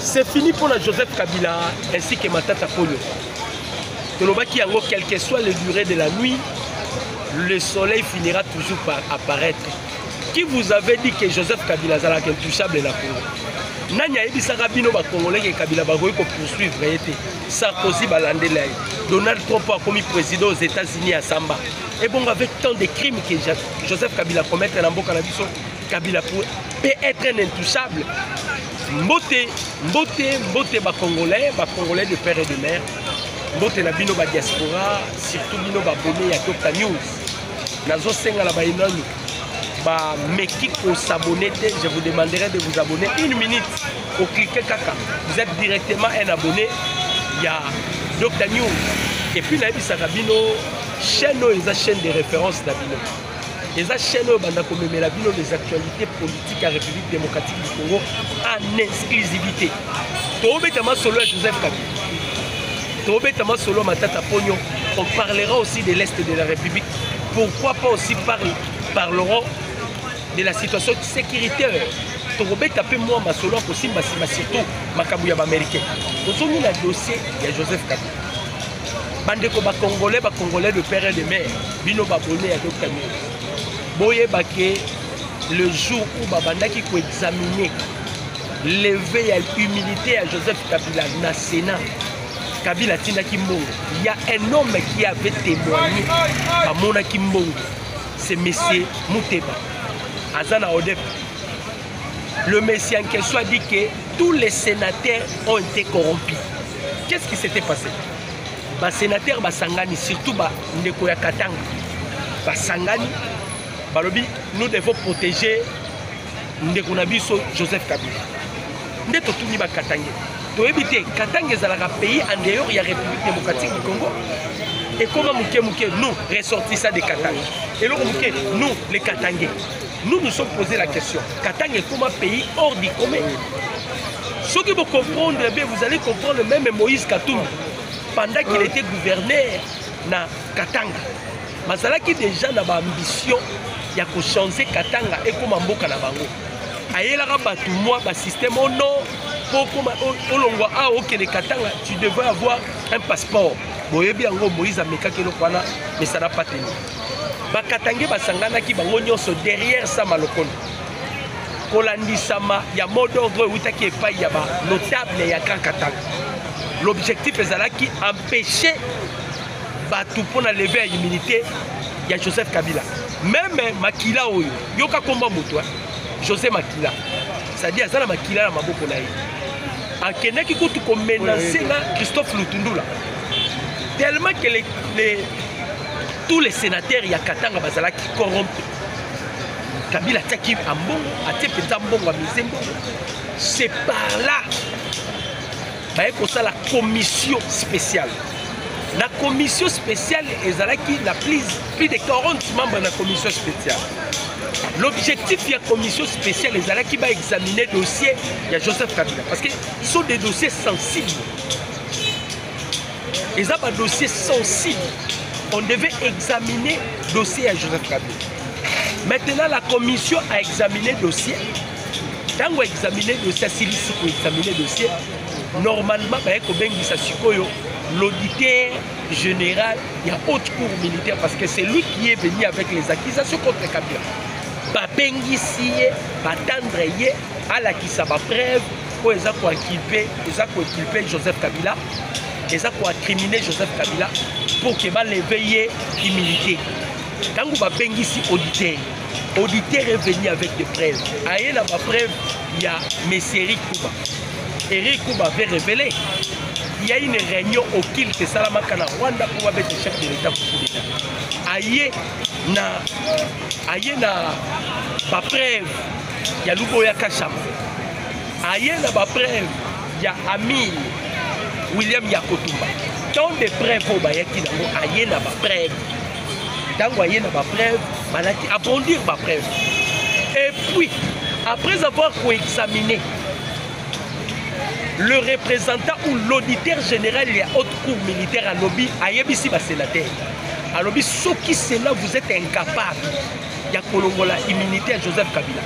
C'est fini pour la Joseph Kabila ainsi que Matata Polo. Tolobaki yango, quelle que soit la durée de la nuit, le soleil finira toujours par apparaître. Qui vous avait dit que Joseph Kabila est intouchable dans la Congo? Nanya ebisa Rabino ba Congolais que Kabila ba goyi ko poursuivre été. Sarkozy balandela. Donald Trump a commis président aux États-Unis à Samba. Et bon, avec tant de crimes que Joseph Kabila commettre dans Mboka na biso, Kabila peut être un intouchable. Mbote ba Congolais de père et de mère. Mbote na bino ba diaspora, surtout bino ba abonné ya Dr News. Nazo senga la ba inoni. Ba meki ko s'abonner, je vous demanderai de vous abonner une minute. Au cliquer kaka. Vous êtes directement un abonné. Il y a Dr News. Et puis na bisa bino chaîne de référence d'abino. Les chaînes la des actualités politiques à la République démocratique du Congo en exclusivité. Tobetama solo Joseph Kabila. Tobetama solo Matata Pognon. On parlera aussi de l'Est de la République. Pourquoi pas aussi parlerons de la situation sécuritaire. Tobeta pe moi ma solo aussi surtout Makabuya américain. Nous avons un dossier de Joseph Kabila. Bandeko ba Congolais de père et de mère. Bino babonné à Dr News. Boye Baké, le jour où Babandaki peut examiner lever à l'humilité à Joseph Kabila dans le Sénat, Kabila Tina Kimbongo, il y a un homme qui avait témoigné à Mona Kimbongo, c'est M. Mouteba, Azana Odep. Le Messie en question a dit que tous les sénateurs ont été corrompus. Qu'est-ce qui s'était passé? Les sénateurs Basangani, surtout Ndekoya Katanga, Basangani, nous devons protéger Ndekonabiso Joseph Kabila. Nous devons tout faire Katanga. Nous devons éviter Katanga est un pays en dehors de la République démocratique du Congo. Et comment nous ressortissons de Katanga? Et nous, les Katangais, nous sommes posé la question. Katanga est comme un pays hors du commun. Ceux qui vont comprendre, vous allez comprendre même Moïse Katumbi, pendant qu'il était gouverneur na Katanga. Mazalaki déjà na ba ambition ya ko changer Katanga et comme mboka na bango. Ayela ka batu moi ba système non pour comme olongwa a OK les Katanga tu devrais avoir un passeport. Boyebi yango Moïse ameka ke lokwana mais ça n'a pas tenu. Ba Katanga ba sangana ki bango nyonso derrière ça malokolo. Kolandisama ya mode d'ordre utaki epai ya ba notable ya Katanga. L'objectif est qui empêcher Batou pour lever à l'immunité, il y a Joseph Kabila. Même Makila Oyo, Yoka Komba Moutoua, José Makila. C'est-à-dire, ça la Makila, la Maboko Naï. En Kenya qui coûte comme menacé Christophe Lutundula. Tellement que tous les sénateurs, il y a Katanga Bazala qui corrompent. Kabila Taki Ambongo, Atepe Zambongo, Amizembo. C'est par là. Ça la commission spéciale. La commission spéciale est plus de 40 membres de la commission spéciale. L'objectif de la commission spéciale est qui va examiner le dossier de Joseph Kabila. Parce que ce sont des dossiers sensibles. Ils ont un dossier sensible. On devait examiner le dossier à Joseph Kabila. Maintenant, la commission a examiné le dossier. Quand on a examiné le dossier, si on a examiné le dossier, normalement, l'auditeur général, il y a haute cour militaire parce que c'est lui qui est venu avec les accusations contre Kabila. Babengi batandre à la qui ça va preuve pour les inculper Joseph Kabila, les incriminé Joseph Kabila pour qu'il va l'éveiller immunité. Quand vous babengi auditeur est venu avec des preuves. Aïe la preuve, il y a M. Eric Kouba. Eric Kouba avait révélé il y a une réunion au Kil que Salamaka na Rwanda pour mettre le chef de l'État pour coup d'État. Aïe na ba preuve, il y a Luboya Kachama. Aïe na ba preuve, il y a Amil William Yakotumba. Tant de preuves au Bayaki nango aïe na ba preuve. Tango aïe na ba preuve, malaki abondir ba preuve. Et puis, après avoir examiné le représentant ou l'auditeur général de la haute cour militaire à lobby, à Yébissi sénateur. À lobby, ceux qui sont là, vous êtes incapables. Il y a Kolongola, immunité à Joseph Kabila.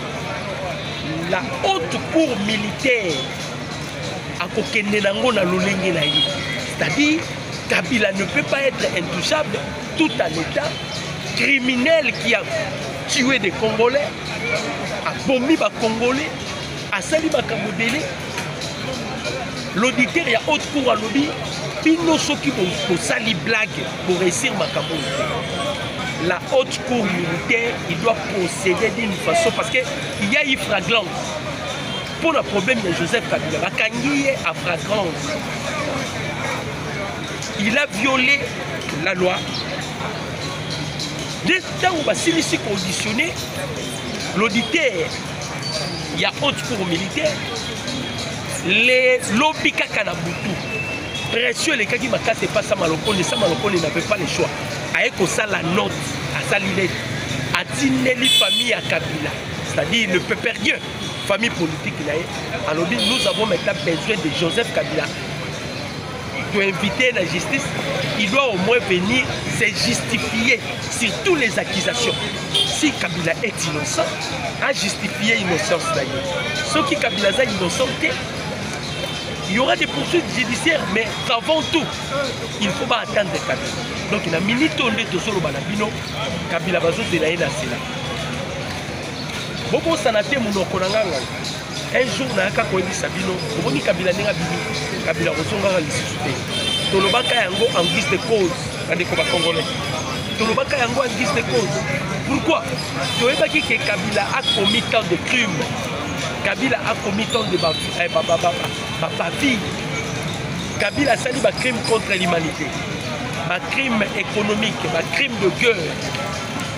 La haute cour militaire a Kokendenango na Lolenge na yi. C'est-à-dire, Kabila ne peut pas être intouchable tout un État criminel qui a tué des Congolais, a bombé des Congolais, a sali des Cambodélés. L'auditeur, il y a haute cour à lobby, pino ceux qui vont sali blague pour réussir ma Cambodélé. La haute cour militaire, il doit procéder d'une façon parce qu'il y a une flagrance. Pour le problème de Joseph Kabila, Bakangi est à flagrance. Il a violé la loi. Dès temps où il s'est conditionné, l'auditeur, il y a haute cour militaire, les lobbies Kakanabutu, précieux les Kaki Maka, c'est pas ça Malokone n'avait pas le choix. Avec ça la note, à sa lunette, à Tineli famille à Kabila, c'est-à-dire ne peut perdre rien. Famille politique, alors nous avons maintenant besoin de Joseph Kabila. Pour inviter la justice, il doit au moins venir se justifier sur toutes les accusations. Si Kabila est innocent, à justifier l'innocence d'ailleurs. Ceux qui Kabila est innocent, il y aura des poursuites judiciaires, mais avant tout, il ne faut pas attendre Kabila. Donc il y a une minute où on solo balabino, Kabila bazo de la haine. Beaucoup sanaté mon okonanganga. Un jour na ka ko ebisa bino, oboni Kabila nenga bibi, Kabila kozonga lisusu. Tolobaka yango en guise de cause, andeko ba congolais. Tolobaka yango en guise de cause. Pourquoi? Toyebaki que Kabila a commis tant de crimes. Kabila a commis tant de bafilles. Kabila a sali ba crime contre l'humanité. Ba crime économique, ba crime de guerre.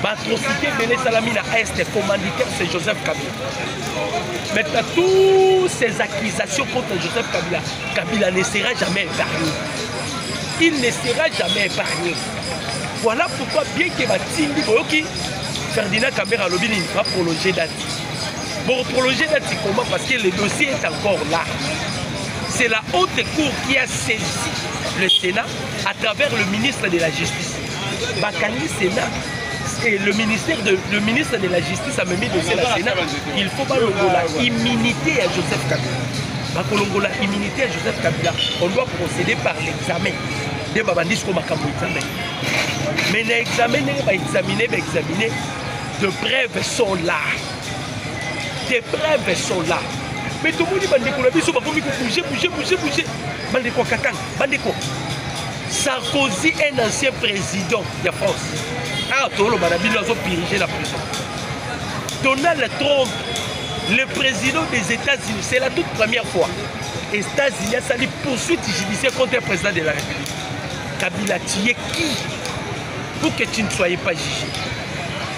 L'atrocité de Salamina Est, commanditaire, c'est Joseph Kabila. Maintenant, toutes ces accusations contre Joseph Kabila, Kabila ne sera jamais épargné. Il ne sera jamais épargné. Voilà pourquoi, bien que Matindi Boyoki, Ferdinand Kamera Lobini va prolonger date. Pour prolonger date, comment? Parce que le dossier est encore là. C'est la haute cour qui a saisi le Sénat à travers le ministre de la Justice. Bakani Sénat. Et le ministre de la Justice a même mis dossier la Sénat. Il faut pas la immunité à Joseph Kabila. La immunité à Joseph Kabila. On doit procéder par l'examen. Des babandis comme examen. Mais l'examen n'est pas examiné, de preuves sont là. Des preuves sont là. Mais tout le monde dit bouger. Bandeko Katang, Bandeko. Sarkozy est un ancien président de France. Ah, Tolo Banabino a dirigé la prison. Donald Trump, le président des États-Unis, c'est la toute première fois. Les États-Unis a sali poursuite judiciaire contre le président de la République. Kabila, tu es qui pour que tu ne sois pas jugé?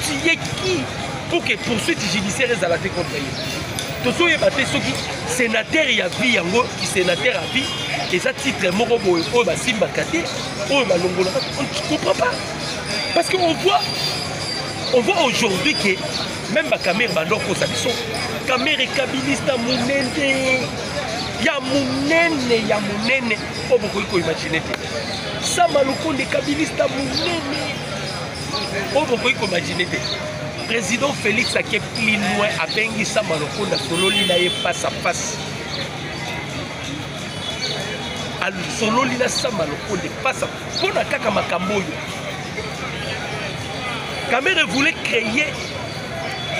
Tu es qui pour que poursuite judiciaire soit contre lui? Tous ceux qui sénateur y a vie, qui sénateur à vie, et ça titre Morobo, Simba Kate, on ne comprend pas. Parce qu'on voit aujourd'hui que même ma caméra bandoko sabiso, caméra kabilista munene, ya munene, oh beaucoup il imaginer. Ça maloko de kabilista munene, oh beaucoup il imaginer. Président Félix a été plus loin à Bengi sa maloko na sololi na face à face. Al sololi na sa maloko de face à face. Pour la kaka makamboyo. Kamere voulait créer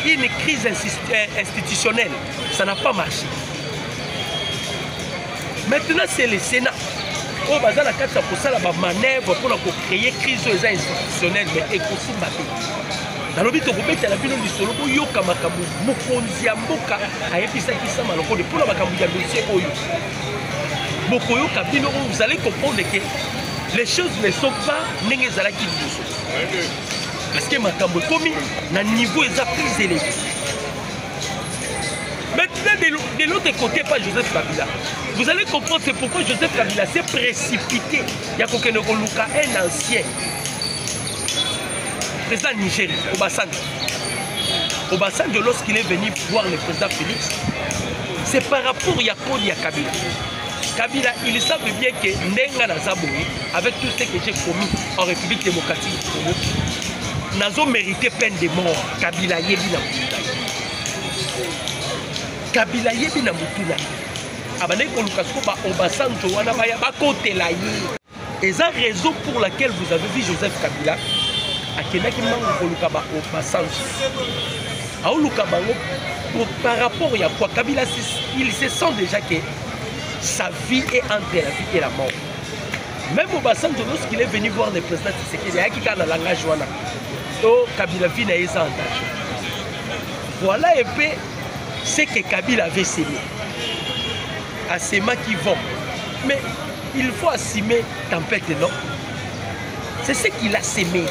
une crise institutionnelle. Ça n'a pas marché. Maintenant, c'est le Sénat. On va la carte pour ça, la manœuvre pour créer une crise institutionnelle, mais écoute, dans le but de remettre la ville du solo, Yoka Makabu, Mokonzi Mboka, a épissé qui s'en maloko de pour la Makabu dossier Oyo. Mokoyo Kabino, vous allez comprendre que les choses ne sont pas Nengezala qui disent. Parce que Makambo commis, na niveau est plus élevé. Maintenant, de l'autre côté, pas Joseph Kabila. Vous allez comprendre c'est pourquoi Joseph Kabila s'est précipité. Il y a un ancien président Niger, Obasanjo. Obasanjo, lorsqu'il est venu voir le président Félix, c'est par rapport à Yakoni à Kabila. Kabila, ils savent bien que Ndenga Nazaboui, avec tout ce que j'ai commis en République démocratique du Congo, Nazo mérité peine de mort. Kabila Yebi Namutuna. Kabila Yebi Namutuna. Abane Kolukasko ba Obasanjo wana baya bakote la yi. Et c'est la raison pour laquelle vous avez vu Joseph Kabila à Kenaki Mango Kolukaba Obasanjo. À Olukabango, par rapport à quoi Kabila, il se sent déjà que sa vie est entre la vie et la mort. Même Obasanjo, lorsqu'il est venu voir le président Tshisekedi, il y a qui a le langage wana. Oh, Kabila vie n'a pas engagé. Voilà un peu ce que Kabila avait sémé. À ces mains qui vont. Mais il faut assumer tempête, non? C'est ce qu'il a sémé.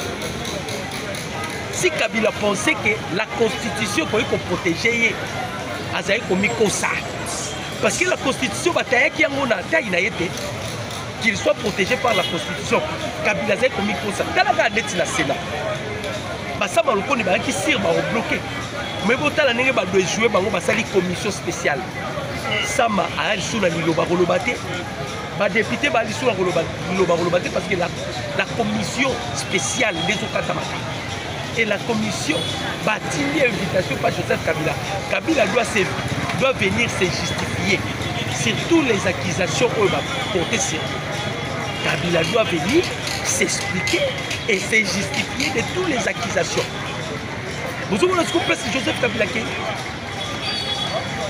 Si Kabila pensait que la constitution pour protéger, parce que la constitution qu'il soit protégé par la constitution, Kabila a commis ça. Dans la net la Sénat, ça va le qui sert à bloquer. Mais vous avez joué une commission spéciale. Ça m'a dit les députés parce que la commission spéciale des Okatamaka et la commission bâtit l'invitation par Joseph Kabila. Kabila doit venir se justifier sur toutes les accusations qu'on va porter sur lui. Kabila doit venir s'expliquer et se justifier de toutes les accusations. Vous avez vu ce place Joseph Kabila qui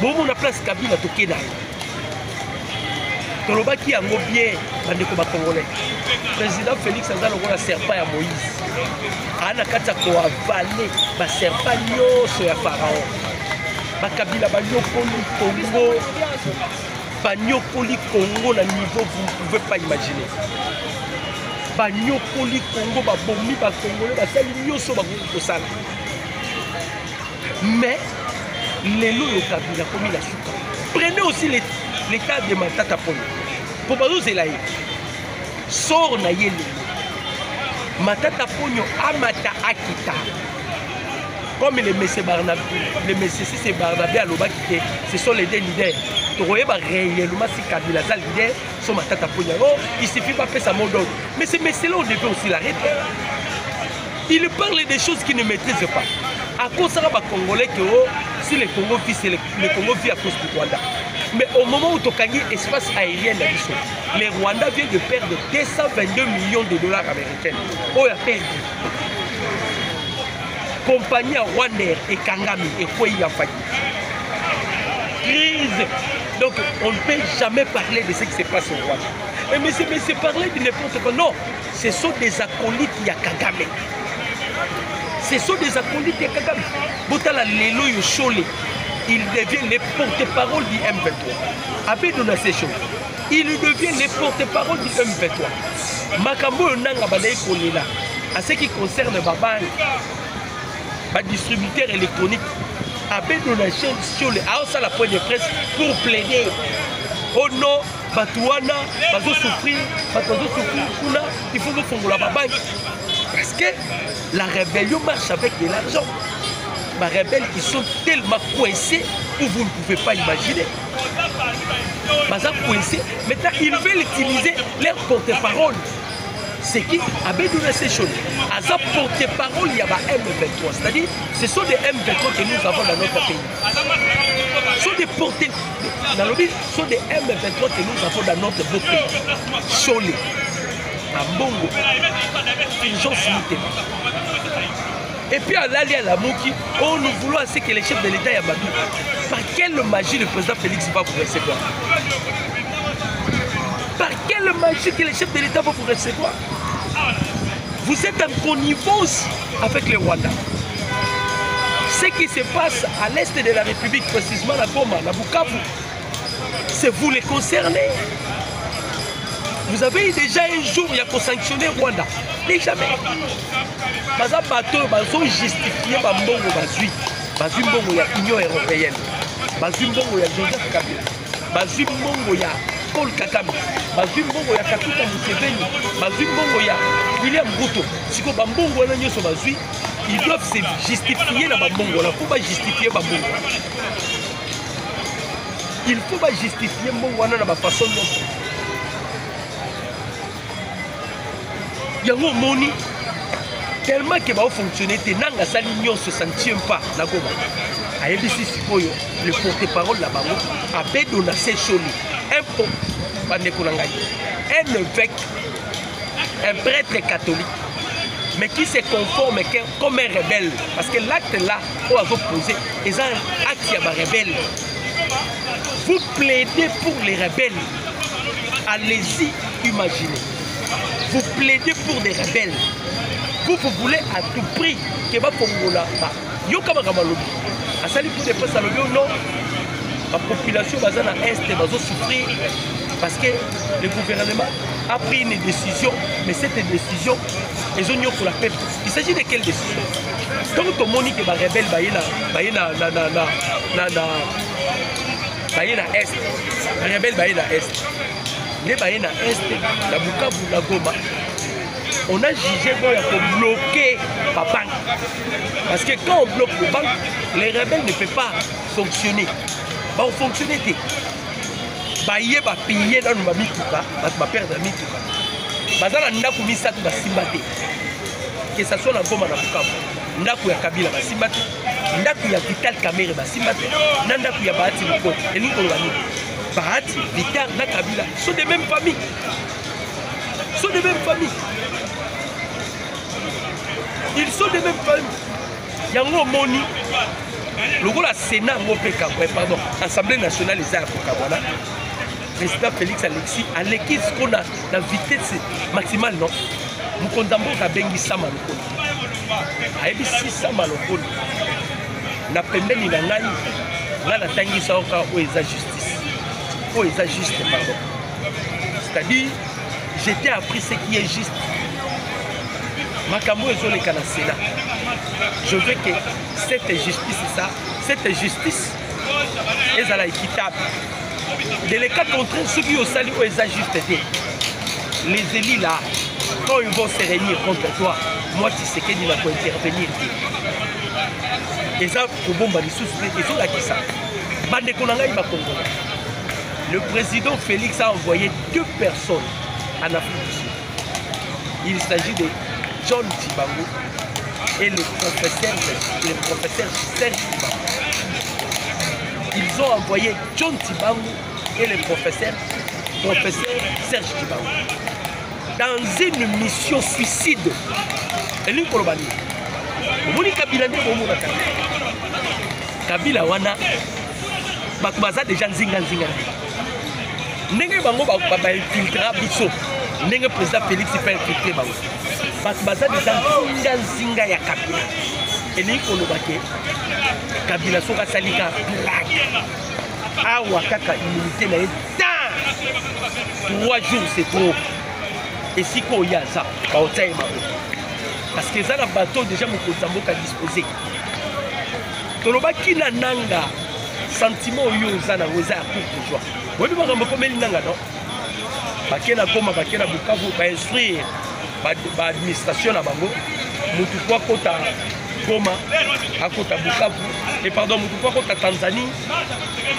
bon, on a place Kabila Tokena. Tolobaki a bien bandeko ba Congolais. Président Félix Azal a serpent à Moïse. Ana kata ko avalé ba serpent nyoso ya Pharaon. Ba Kabila ba nyokoli Congo. Ba nyokoli Congo na niveau vous ne pouvez pas imaginer. Ba nyokoli Congo ba bombi ba Congolais ba sali nyoso ba ko sala. Mais les lots de Kabila comme il a souka. Prenez aussi l'état de Matata Ponyo. Pour Bazou Zelaï, sort na yele. Matata Ponyo amata akita. Comme les messieurs Barnabé, les messieurs c'est Barnabé à l'Oba qui ce sont les deux leaders. Tu vois pas réellement si Kabila est leader, sont Matata Ponyo. Il suffit pas faire sa mot d'ordre. Mais ces messieurs-là on devait aussi l'arrêter. Il parle des choses qu'il ne maîtrise pas. À cause de les Congolais que si le Congo vit, c'est le Congo vit à cause du Rwanda. Mais au moment où tu as gagné l'espace aérien, le Rwanda vient de perdre 222 millions de dollars américains. Oh, il a perdu. Compagnie Rwanda et Kangami et quoi il a failli. Crise. Donc on ne peut jamais parler de ce qui se passe au Rwanda. Mais c'est parler de n'importe quoi. Non, ce sont des acolytes qui y a Kagame. Ce sont des acolytes de Kagame. Botala Lelo Yoshole, il devient le porte-parole du M23. Après donner ces choses, il devient le porte-parole du M23. Makambo Nanga Badaï Kolela, à ce qui concerne Babang, ma distributeur électronique, après donner ces choses, à la pointe de presse pour plaider. Oh non, Batouana, Bazo souffrir, il faut que Fongola Babang. Parce que la rébellion marche avec de l'argent. Les rebelles qui sont tellement coincés que vous ne pouvez pas imaginer. Maintenant, ils veulent utiliser leur porte-parole. C'est qui Abedouné Séchon. À sa porte-parole, il y a M23. C'est-à-dire, ce sont des M23 que nous avons dans notre pays. Ce sont des sont des M23 que nous avons dans notre beau pays. Cholé. À Bongo, urgence limitée. Et puis à l'allié à la Mouki, nous voulons assez que les chefs de l'État y ababent. Par quelle magie le président Félix va vous recevoir? Par quelle magie que les chefs de l'État vont vous recevoir? Vous êtes en connivence avec le Rwanda. Ce qui se passe à l'est de la République, précisément à Goma, à Bukavu, c'est vous les concernez. Vous avez eu déjà un jour, il y a pour sanctionner Rwanda. Mais jamais. Par exemple, ils ont justifié Bambongo Bazui. Bazui Mbongo, il y a l'Union européenne. Bazui Mbongo, il y a Joseph Kabila. Bazui Mbongo, il y a Paul Kagame. Bazui Mbongo, il y a Kakuta Museveni. Bazui Mbongo, il y a William Ruto. Si vous Bambongo, il y a Bazui. ils doivent se justifier dans le Bongo. Il ne faut pas justifier le Bongo. Il ne faut pas justifier le Bongo dans la façon dont il y a un moni tellement que va fonctionner. Nanga sali nyon se sentit pas la goma. A ebisi sikoyo le porte-parole la bango a bedona se choli. Un po bande konangai. Un évêque, un prêtre catholique, mais qui se conforme comme un rebelle. Parce que l'acte là, on va vous poser, c'est un acte qui est rebelle. Vous plaidez pour les rebelles. Allez-y, imaginez. Vous plaidez pour des rebelles. Vous voulez à tout prix que va pour vous là. Yokama Kamalobi. À salut pour des postes à l'objet ou non. La population va dans l'Est va souffrir parce que le gouvernement a pris une décision, mais cette décision, ils ont pour la paix. Il s'agit de quelle décision? Quand on monique que les rebelles na Est, les rebelles na Est, les rebelles na Est, la Bukavu, la Goma, on a jugé pour bloquer la banque. Parce que quand on bloque la banque, les rebelles ne peuvent pas fonctionner. Ils vont fonctionner. Ils vont payer dans nos mituka, ma père de mituka. Ils vont que ce soit la Goma na Bukavu, ndaku ya Kabila basimati, ndaku ya Vital Kamerhe basimati, ndaku ya Bahati Lukoto. Et nous on Bahati, Vital, na Kabila sont des mêmes familles. Sont des mêmes familles. Ils sont des mêmes familles. Yango moni. Le Sénat, pardon, Assemblée nationale des arts pour Kabwana. Président Félix Alexis, à l'équipe qu'on a la vitesse maximale, non? Nous condamnons à Bengi Samalokon. À Ebisi Samalokon. Na pembeni na ngai, na tangi saoka où est la justice. Où est la juste, pardon. C'est-à-dire, j'étais appris ce qui est juste. Makambo est le Sénat. Je veux que cette justice est équitable. Dans les cas contraires, ceux qui ont sali ou les ajustés, les élus là, quand ils vont se réunir contre toi, moi tu sais qu'il va intervenir. Et ça, pour bomba les sous-traités, ils sont là qui ça. Le président Félix a envoyé 2 personnes en Afrique du Sud. Il s'agit de John Tibango et le professeur Serge Tibango. Ils ont envoyé John Tibango et le professeur Serge Tibango dans une mission suicide. Et lui, Kolobani, Kabila wana baza déjà nzinga. Ndenge bango ba infiltrer biso. Ndenge président Félix fait infiltrer bango. Baza déjà nzinga ya Kabila. Et lui Kolobake Kabila soka salika blague. Awa kaka immunité na temps. 3 jours c'est trop. Et si ko ya ça, ba otaye mabo. Parce que ça, le bateau déjà mon a disposé. Tolobaki na nanga sentiment yo zana oza pour joie. Oui, mais on va nanga non. Bakena koma bakena Bukavu ba instruire ba administration na bango. Mutu kwa kota Goma, à kota Bukavu et pardon mutu kwa kota Tanzanie,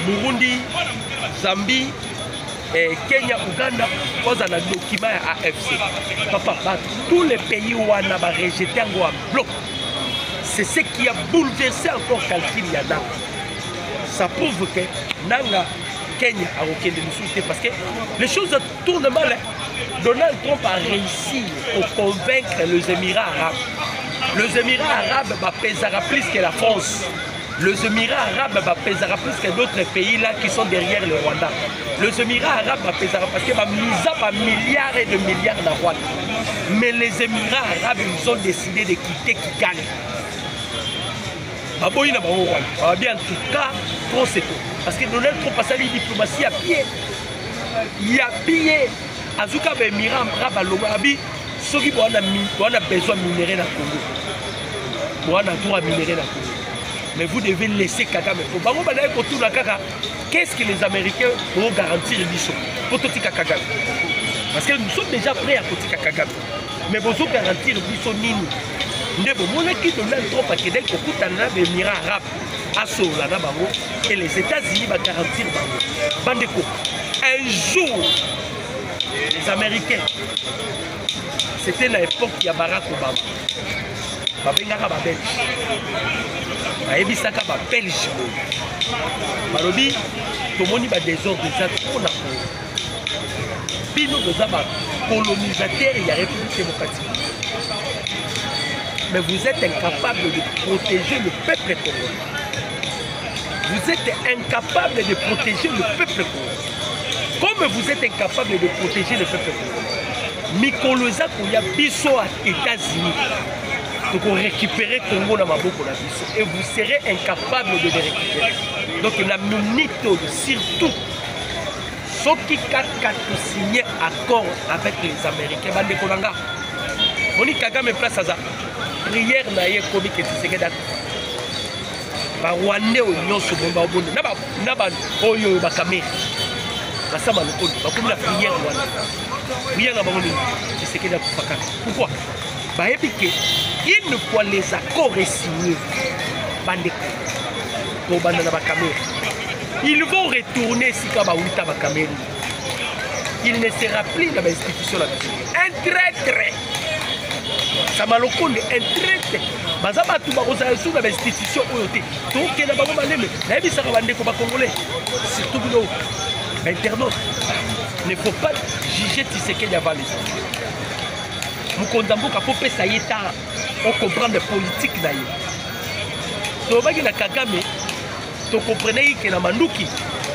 Burundi, Zambie. Et Kenya, Ouganda, cause un document à AFC. Papa, tous les pays où on a rejeté en bloc. C'est ce qui a bouleversé encore calcul Yana. Ça prouve que Nanga, Kenya a aucun de nous souhaiter parce que les choses tournent mal. Donald Trump a réussi à convaincre les Émirats arabes. Les Émirats arabes pèsera plus que la France. Les Émirats arabes pèsera plus que d'autres pays là qui sont derrière le Rwanda. Les Émirats arabes pèsera parce que misa par milliards et de milliards de Rwanda. Mais les Émirats arabes ils ont décidé de quitter Kigali. Bien en tout cas, trop c'est tout. Parce que Donald Trump a sali diplomatie à pied. Il y a pied. Azuka Émirats arabes lobabi ceux qui ont besoin de minerais dans le Congo. On a droit à minerais dans le Congo. Mais vous devez laisser Kagame. Qu'est-ce que les Américains vont garantir pour Kagame? Parce que nous sommes déjà prêts à côté Kagame. Mais vous devez garantir Nini. Ndebo monaki Donald Trump akendaki kokutana na bemira arabe asola na bango et les États-Unis va garantir bango. Bandeko, un jour les Américains, c'était à l'époque il y a Barack Obama. Babengaka ba Belge. Bayebisaka ba Belge. Balobi tomoni ba désordre za trop na ko. Bino doza ba colonisateur ya République démocratique. Mais vous êtes incapable de protéger le peuple congolais. Vous êtes incapable de protéger le peuple congolais. Comme vous êtes incapable de protéger le peuple congolais, Mikoloza Kouya biso à États-Unis. Donc on récupérer Congo dans ma boucle et vous serez incapable de les récupérer. Donc la minute surtout ceux qui signé accord avec les Américains, Bande Kolanga. Moni Kagame place à ça. Prière na ye komi que tu sais que ba Rwandais au nyonso bomba obonde na ba oyo ba kamera basama lokolo ba komi la prière wana prière na bango tu sais que d'accord pourquoi ba epike une fois les accords signés bande ko banda na ba kamera ils vont retourner si ka ba wita ba kamera il ne sera plus dans l'institution là un traître ça m'a loconde un traître bazaba tu ba kosa sous dans l'institution oyoté donc na bango baleme na ebisa ka bande ko ba congolais surtout bino internaute ne faut pas juger Tshisekedi avant les autres. Mukondambuka faut pesa yeta on comprend les politiques na yo. To bagi na Kagame to comprenez que na Manduki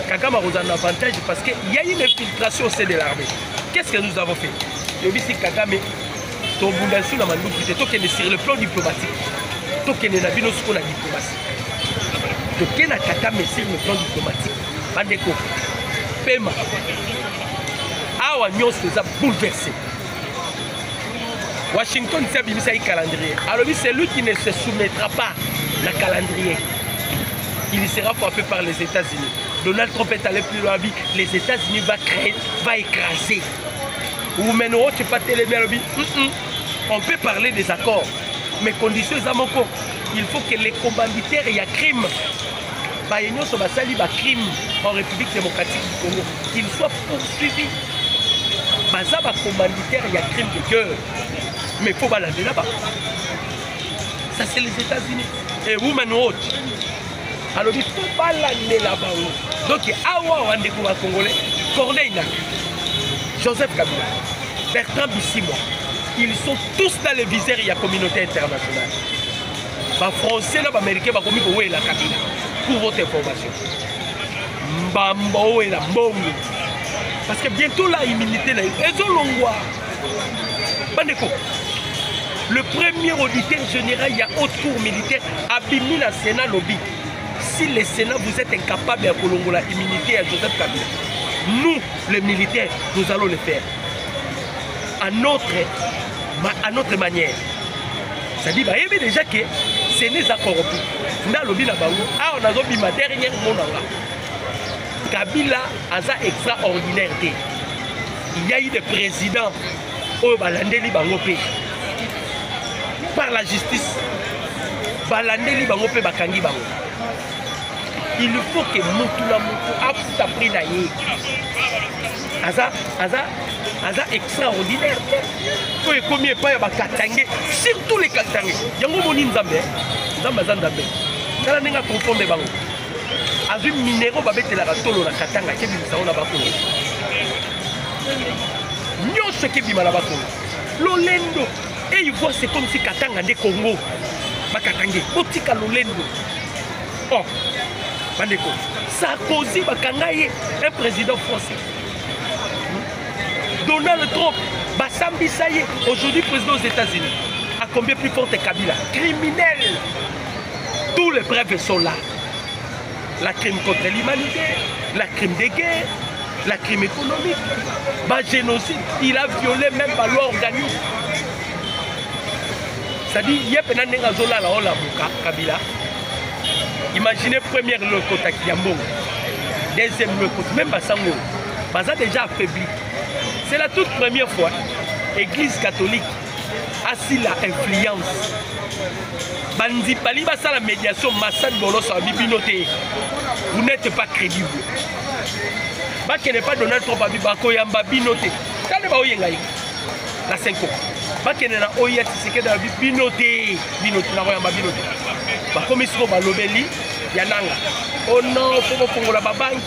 Kagame a un avantage parce qu'il y a une infiltration au sein de l'armée. Qu'est-ce que nous avons fait? Je dis si Kagame to bundasi na Manduki to que sur le plan diplomatique. To que na bino siko na diplomatie. To que na Kagame sur le plan diplomatique. Bandeko Pema Awa nyonso za bouleversé. Washington c'est bimisa un calendrier. Alors c'est lui qui ne se soumettra pas à calendrier. Il sera frappé par les États-Unis. Donald Trump est allé plus loin. Les États-Unis va écraser. Ou maintenant tu pas télémélobi. On peut parler des accords, mais conditions amoko. Il faut que les commanditaires y a crime. Baïnyo so basali ba crime en République démocratique du Congo. Qu'ils soient poursuivis. Baza ba commanditaire y a crime de cœur. Mais il faut balader là-bas. Ça, c'est les États-Unis. Et Women Watch. Alors, il faut balader là-bas. Donc, Awa Wandekouba Congolais, Corneille Nak, Joseph Kabila, Bertrand Bissimo, ils sont tous dans les visères de la communauté internationale. Les Français, les Américains, les Américains, la Kabila. Pour votre information. Mbambo et la Mbongo. Parce que bientôt, la immunité, ils ont l'ongwa. Bandeko. Le premier auditeur général, il y a haute cour militaire, Abimi la Sénat lobby. Si le Sénat, vous êtes incapable de Colombo la immunité à Joseph Kabila, nous, les militaires, nous allons le faire. À notre manière. C'est-à-dire, il y a déjà que ce n'est pas corrompu. Dans le lobby, on a dit ma dernière mot. Kabila a un extraordinaire. Il y a eu des présidents au Balandeli Bangopé. Par la justice, Balandeli Bangopé Bakangi Bango. Il faut que Moutoula Moutou a pris naïe. Aza extraordinaire. Il faut que combien pas Bakatangé, surtout les Katangé. Yango Moni Nzambe, Nzambazandambe. Kala nenga confondre Bango. Azu minéraux babete la ratolo la Katanga qui bimisa on a bakolo. Nyonso qui bimala bakolo. Lolendo. Et il voit c'est comme si Katanga de Congo. Bakatangé. Botika Lolendo. Oh. Bandeko. Sarkozy Bakangaye, un président français. Donald Trump, Bassambi Saye, aujourd'hui président aux États-Unis. À combien plus fort est Kabila? Criminel. Tous les preuves sont là. La crime contre l'humanité, la crime de guerre, la crime économique, le génocide. Il a violé même la loi organique. C'est-à-dire, il y a un zola la Kabila. Imaginez première le côté Kiambon, deuxième le côté, même Bassango. Baza déjà affaibli. C'est la toute première fois, Église catholique assis la influence. Bandi Pali basa la médiation Massad Bolos à Bibinoté. Vous n'êtes pas crédible. Qui n'est pas Donald Trump à Bibako Yamba Binoté. Quand les Baoyengaï, la 5 ans. Qui n'est pas Oya Tseke dans Binoté. Binoté, la Yamba Binoté. Comme ils sont Balobeli, Yananga. Oh non, faut qu'on la banque.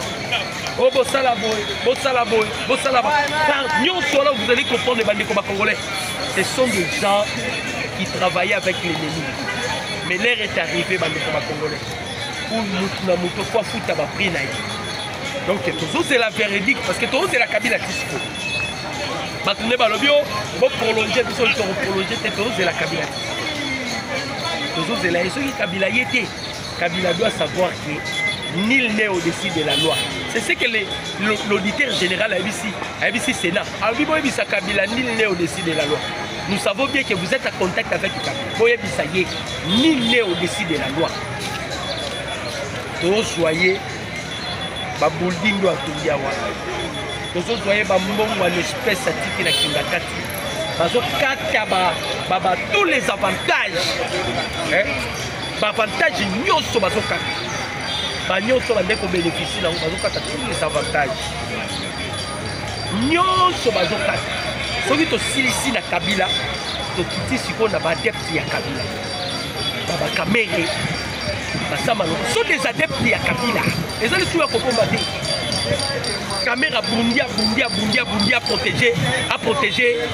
Oh, Bossalaboy, Bossalaboy, Bossalaboy. Car nous, vous allez comprendre les bandits congolais. Ce sont des gens qui travaillaient avec l'ennemi. Mais l'heure est arrivée, bandits congolais. Pour nous, nous fois foutre à prix. Donc, toujours c'est la véridique, parce que toujours c'est la Kabila Tisco. Maintenant, vous prolongez, vous prolongez, toujours c'est la Kabila. Toujours c'est la Kabila y était. Kabila doit savoir que nul n'est au-dessus de la loi. C'est ce que l'auditeur général a ici Sénat. A dit Kabila, nul n'est au-dessus de la loi. Nous savons bien que vous êtes en contact avec Kabila. Nul n'est au-dessus de la loi. Donc soyez building doit tout yawa. Donc soyez mbongo à l'espèce atiki na kingakati. Bazo kata tous les avantages. Avantages nyonso bazo kata. Nyonso bande ko bénéficier na bazo kata tous les avantages. Nyonso bazo kata. Soki to silisi na Kabila, to kiti siko na ba adepte ya Kabila. Baba Kamere. Ce sont des adeptes de Kabila. Les gens qui ont combattu. Caméra Bundia a protégé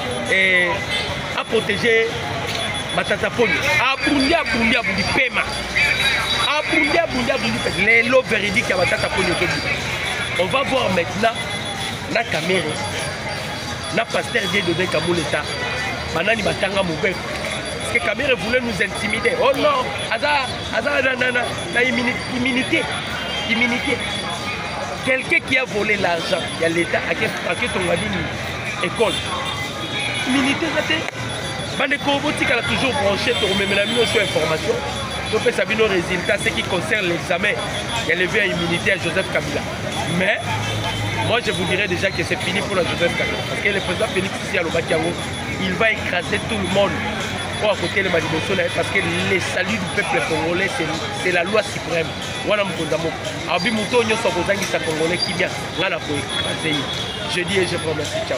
Matata Polo. A Bundia Bundi Pema. A Bundia Bundi les lots véridiques à Matata Polo. On va voir maintenant la caméra. La pasteur de Kamouleta. Manani Batanga Moubek. Que Kabila voulait nous intimider. Oh non, immunité. Quelqu'un qui a volé l'argent, il y a l'État à qui ton école. Immunité, c'est Bande Kobotik a toujours branché pour me mener sur information. Donc, ça a nos résultats, ce qui concerne l'examen. Il y a levé à immunité à Joseph Kabila. Mais, moi je vous dirais déjà que c'est fini pour la Joseph Kabila. Parce que le président Félix ici à Lobakiango, il va écraser tout le monde. À côté de parce que le salut du peuple congolais, c'est la loi suprême. Je dis et je vous remercie. Ciao.